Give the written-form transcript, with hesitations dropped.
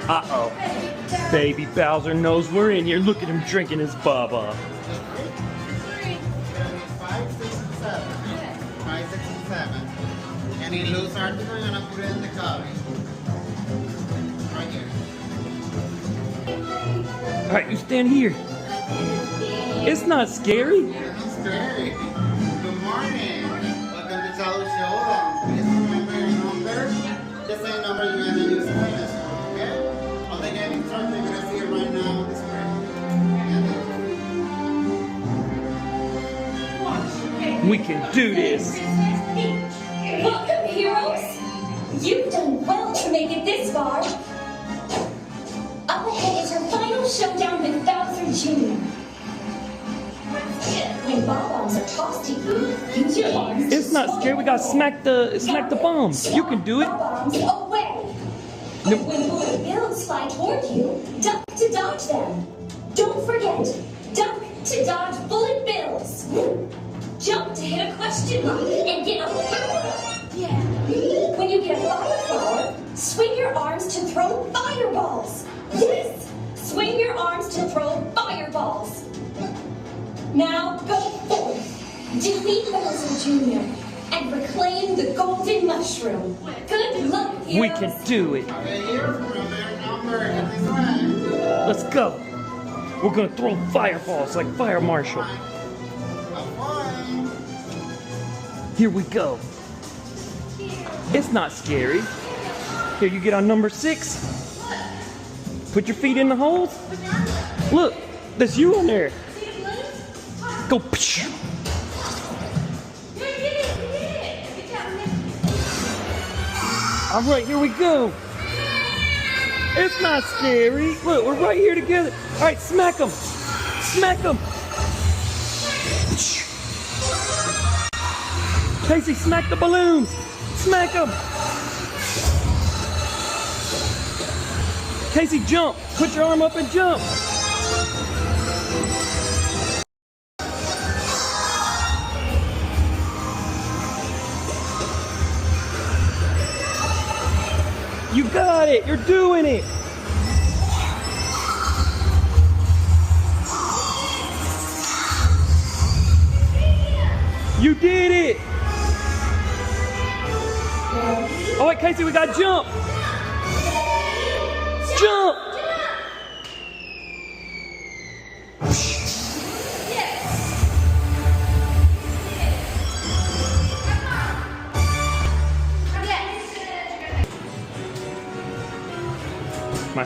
Uh-oh. Baby Bowser knows we're in here. Look at him drinking his bubba. 5, 6, and 7. 5, 6, and 7. Any loose article, you're gonna put it in the cubby. Right here. Alright, you stand here. It's not scary. It's not scary. Good morning. Welcome to Shadow Showdown. Please remember your number. The same number you're gonna use in the next one, okay? I'll take any instruction you're gonna see it right now on the screen. We can do this. Welcome, heroes! You've done well to make it this far. Up ahead is your final showdown with Bowser Jr. When bombs are tossed to you, use your arms. It's not scary. We gotta smack the bombs. You can do it. Bombs away. And when bullet bills fly toward you, duck to dodge them. Don't forget, duck to dodge bullet bills. Jump to hit a question mark and get a power. Yeah. When you get a fire flower, swing your arms to throw fireballs. Yes. Swing your arms to throw fireballs. Now go forth. Defeat Bowser Jr. and reclaim the golden mushroom. Good luck, heroes. We can do it. Okay, here's remember your number. Everything's right. Let's go. We're gonna throw fireballs like Fire Marshal. Here we go. It's not scary. Here, you get on number 6. Put your feet in the holes. Look, there's you in there. Go. Psh. All right, here we go. It's not scary. Look, we're right here together. All right, smack them. Smack them. Casey, smack the balloons. Smack them. Casey, jump. Put your arm up and jump. You got it. You're doing it. You did it. Oh wait, Casey, we got jump. Jump. My